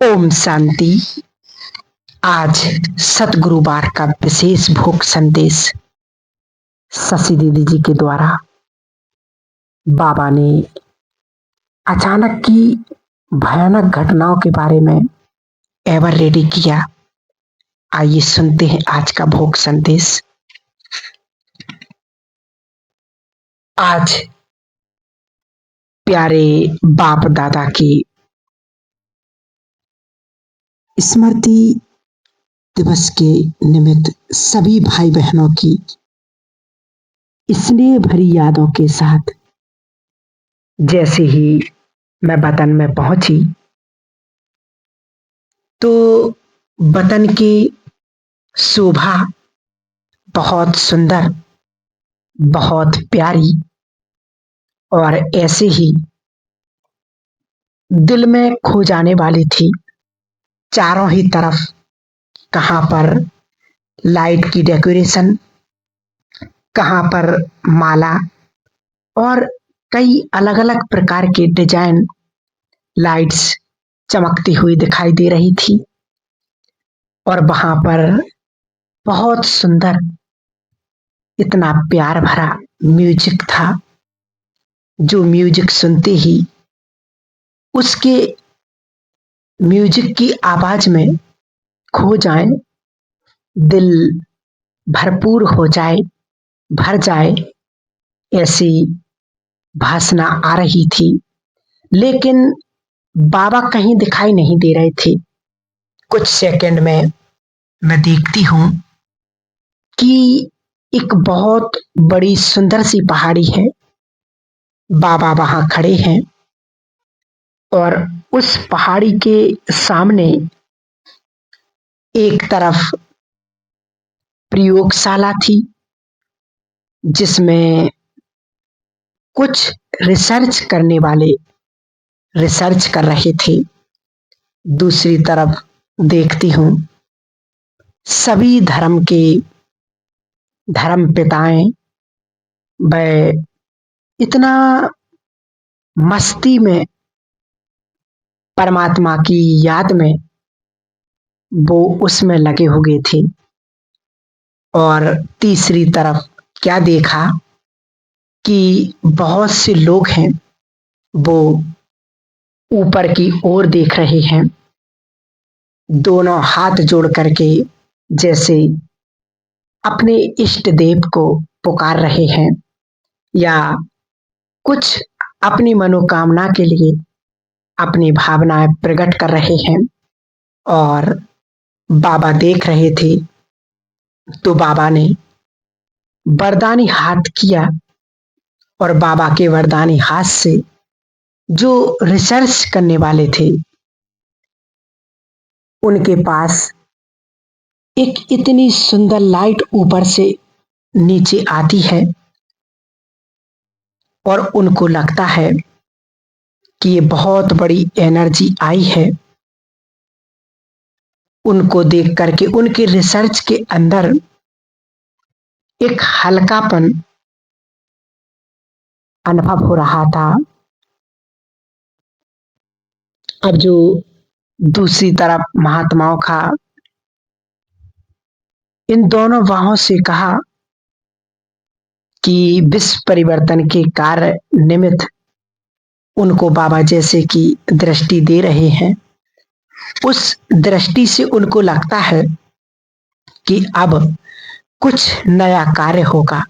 ओम शांति। आज सतगुरुवार का विशेष भोग संदेश शशि दीदी जी के द्वारा बाबा ने अचानक की भयानक घटनाओं के बारे में एवर रेडी किया। आइए सुनते हैं आज का भोग संदेश। आज प्यारे बाप दादा की स्मृति दिवस के निमित्त सभी भाई बहनों की स्नेह भरी यादों के साथ जैसे ही मैं वतन में पहुंची तो वतन की शोभा बहुत सुंदर, बहुत प्यारी और ऐसे ही दिल में खो जाने वाली थी। चारों ही तरफ कहाँ पर लाइट की डेकोरेशन, कहाँ पर माला और कई अलग अलग प्रकार के डिजाइन लाइट्स चमकती हुई दिखाई दे रही थी। और वहां पर बहुत सुंदर, इतना प्यार भरा म्यूजिक था, जो म्यूजिक सुनते ही उसके म्यूजिक की आवाज में खो जाए, दिल भरपूर हो जाए, भर जाए, ऐसी भासना आ रही थी। लेकिन बाबा कहीं दिखाई नहीं दे रहे थे। कुछ सेकंड में मैं देखती हूं कि एक बहुत बड़ी सुंदर सी पहाड़ी है। बाबा वहां खड़े हैं और उस पहाड़ी के सामने एक तरफ प्रयोगशाला थी, जिसमें कुछ रिसर्च करने वाले रिसर्च कर रहे थे। दूसरी तरफ देखती हूँ सभी धर्म के धर्म पिताएं वह इतना मस्ती में परमात्मा की याद में वो उसमें लगे हुए थे। और तीसरी तरफ क्या देखा कि बहुत से लोग हैं, वो ऊपर की ओर देख रहे हैं, दोनों हाथ जोड़ करके जैसे अपने इष्ट देव को पुकार रहे हैं या कुछ अपनी मनोकामना के लिए अपनी भावनाएं प्रकट कर रहे हैं। और बाबा देख रहे थे तो बाबा ने वरदानी हाथ किया और बाबा के वरदानी हाथ से जो रिसर्च करने वाले थे उनके पास एक इतनी सुंदर लाइट ऊपर से नीचे आती है और उनको लगता है कि ये बहुत बड़ी एनर्जी आई है। उनको देख करके उनके रिसर्च के अंदर एक हल्कापन अनुभव हो रहा था। अब जो दूसरी तरफ महात्माओं का इन दोनों वाहों से कहा कि विश्व परिवर्तन के कार्य निमित्त उनको बाबा जैसे कि दृष्टि दे रहे हैं। उस दृष्टि से उनको लगता है कि अब कुछ नया कार्य होगा,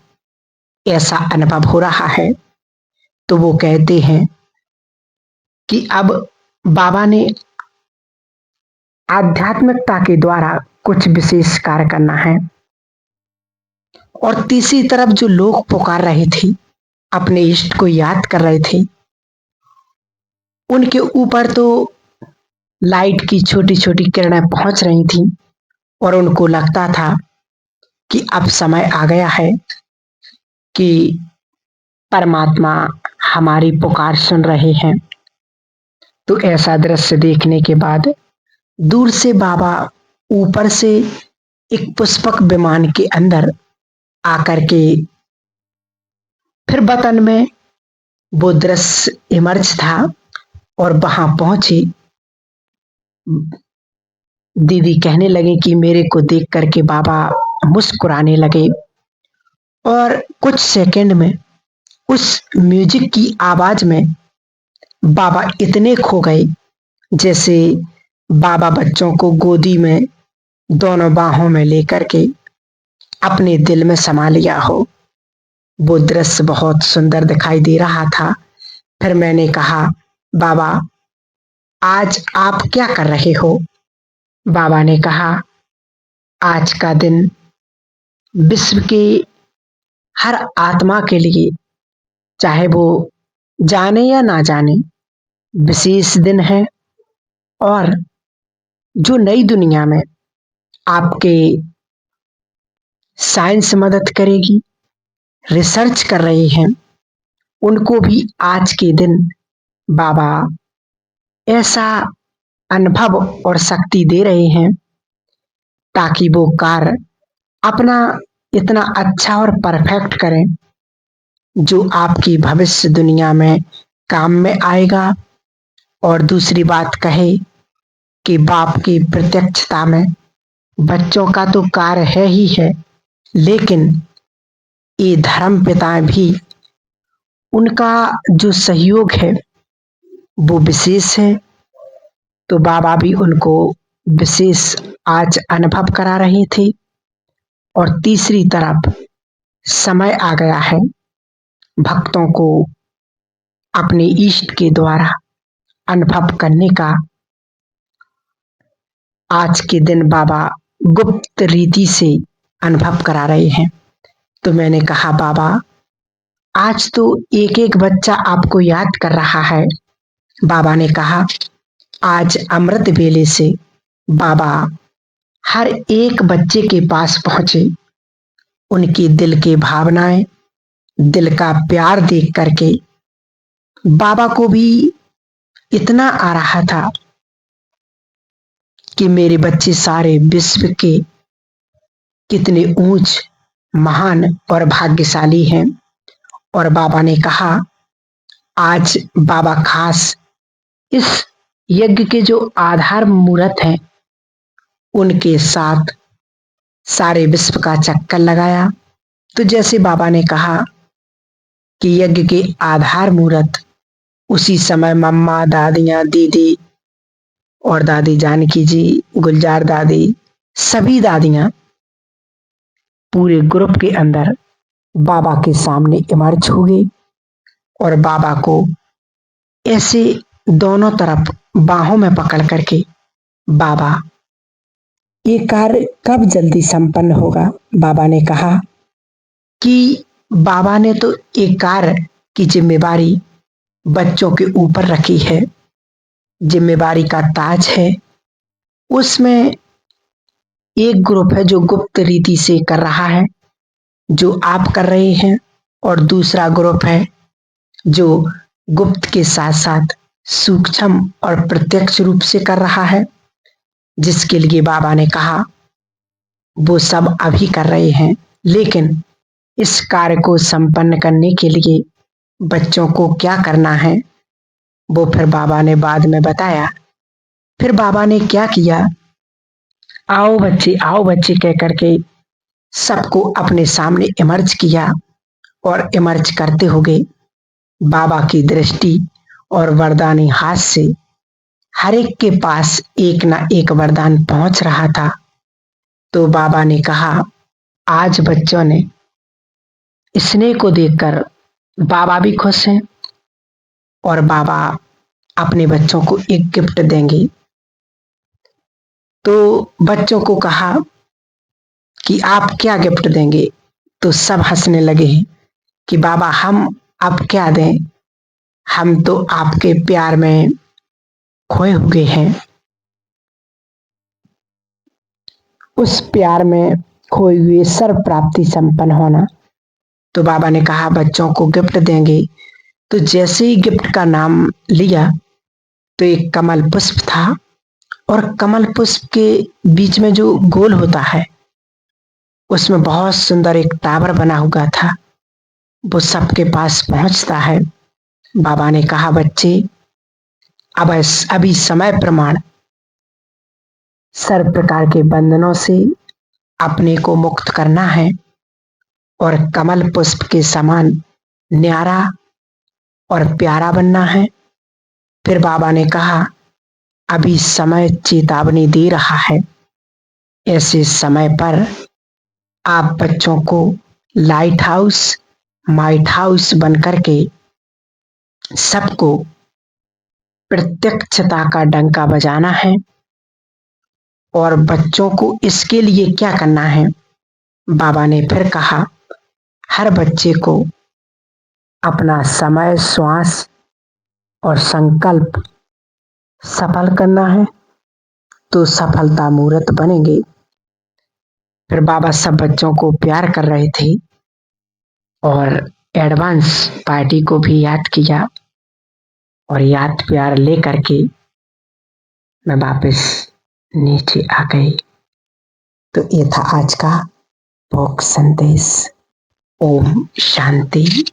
ऐसा अनुभव हो रहा है। तो वो कहते हैं कि अब बाबा ने आध्यात्मिकता के द्वारा कुछ विशेष कार्य करना है। और तीसरी तरफ जो लोग पुकार रहे थे, अपने इष्ट को याद कर रहे थे, उनके ऊपर तो लाइट की छोटी छोटी किरणें पहुंच रही थी और उनको लगता था कि अब समय आ गया है कि परमात्मा हमारी पुकार सुन रहे हैं। तो ऐसा दृश्य देखने के बाद दूर से बाबा ऊपर से एक पुष्पक विमान के अंदर आकर के फिर वतन में वो दृश्य इमर्ज था और वहां पहुंचे। दीदी कहने लगे कि मेरे को देख करके बाबा मुस्कुराने लगे और कुछ सेकंड में उस म्यूजिक की आवाज में बाबा इतने खो गए जैसे बाबा बच्चों को गोदी में दोनों बाहों में लेकर के अपने दिल में समा लिया हो। वो दृश्य बहुत सुंदर दिखाई दे रहा था। फिर मैंने कहा, बाबा आज आप क्या कर रहे हो? बाबा ने कहा, आज का दिन विश्व के हर आत्मा के लिए, चाहे वो जाने या ना जाने, विशेष दिन है और जो नई दुनिया में आपके साइंस मदद करेगी, रिसर्च कर रहे हैं, उनको भी आज के दिन बाबा ऐसा अनुभव और शक्ति दे रहे हैं ताकि वो कार्य अपना इतना अच्छा और परफेक्ट करें जो आपकी भविष्य दुनिया में काम में आएगा। और दूसरी बात कहे कि बाप की प्रत्यक्षता में बच्चों का तो कार्य है ही है, लेकिन ये धर्म पिताएं भी, उनका जो सहयोग है वो विशेष है। तो बाबा भी उनको विशेष आज अनुभव करा रहे थे। और तीसरी तरफ समय आ गया है भक्तों को अपने इष्ट के द्वारा अनुभव करने का। आज के दिन बाबा गुप्त रीति से अनुभव करा रहे हैं। तो मैंने कहा, बाबा आज तो एक एक बच्चा आपको याद कर रहा है। बाबा ने कहा, आज अमृत वेले से बाबा हर एक बच्चे के पास पहुंचे, उनकी दिल की भावनाएं, दिल का प्यार देख करके बाबा को भी इतना आ रहा था कि मेरे बच्चे सारे विश्व के कितने ऊंच, महान और भाग्यशाली हैं। और बाबा ने कहा, आज बाबा खास इस यज्ञ के जो आधार मूर्त हैं उनके साथ सारे विश्व का चक्कर लगाया। तो जैसे बाबा ने कहा कि यज्ञ के आधार मूर्त, उसी समय मम्मा, दादियां, दीदी और दादी जानकी जी, गुलजार दादी, सभी दादियां पूरे ग्रुप के अंदर बाबा के सामने इमर्ज हो गई और बाबा को ऐसे दोनों तरफ बाहों में पकड़ करके, बाबा ये कार्य कब जल्दी संपन्न होगा? बाबा ने कहा कि बाबा ने तो एक कार्य की जिम्मेवारी बच्चों के ऊपर रखी है, जिम्मेवारी का ताज है। उसमें एक ग्रुप है जो गुप्त रीति से कर रहा है, जो आप कर रहे हैं, और दूसरा ग्रुप है जो गुप्त के साथ साथ सूक्ष्म और प्रत्यक्ष रूप से कर रहा है, जिसके लिए बाबा ने कहा वो सब अभी कर रहे हैं, लेकिन इस कार्य को संपन्न करने के लिए बच्चों को क्या करना है वो फिर बाबा ने बाद में बताया। फिर बाबा ने क्या किया, आओ बच्चे कह करके सबको अपने सामने इमर्ज किया और इमर्ज करते हुए बाबा की दृष्टि और वरदानी हाथ से हर एक के पास एक ना एक वरदान पहुंच रहा था। तो बाबा ने कहा, आज बच्चों ने स्नेह को देखकर बाबा भी खुश हैं और बाबा अपने बच्चों को एक गिफ्ट देंगे। तो बच्चों को कहा कि आप क्या गिफ्ट देंगे? तो सब हंसने लगे कि बाबा हम अब क्या दें, हम तो आपके प्यार में खोए हुए हैं। उस प्यार में खोई हुए सर्व प्राप्ति संपन्न होना। तो बाबा ने कहा बच्चों को गिफ्ट देंगे। तो जैसे ही गिफ्ट का नाम लिया तो एक कमल पुष्प था और कमल पुष्प के बीच में जो गोल होता है उसमें बहुत सुंदर एक टावर बना हुआ था, वो सबके पास पहुंचता है। बाबा ने कहा बच्चे अब अभी समय प्रमाण सर्व प्रकार के बंधनों से अपने को मुक्त करना है और कमल पुष्प के समान न्यारा और प्यारा बनना है। फिर बाबा ने कहा, अभी समय चेतावनी दे रहा है। ऐसे समय पर आप बच्चों को लाइट हाउस, माइट हाउस बनकर के सबको प्रत्यक्षता का डंका बजाना है। और बच्चों को इसके लिए क्या करना है? बाबा ने फिर कहा, हर बच्चे को अपना समय, श्वास और संकल्प सफल करना है, तो सफलता मूर्त बनेंगे। फिर बाबा सब बच्चों को प्यार कर रहे थे और एडवांस पार्टी को भी याद किया और याद प्यार ले करके मैं वापस नीचे आ गई। तो ये था आज का भोग संदेश। ओम शांति।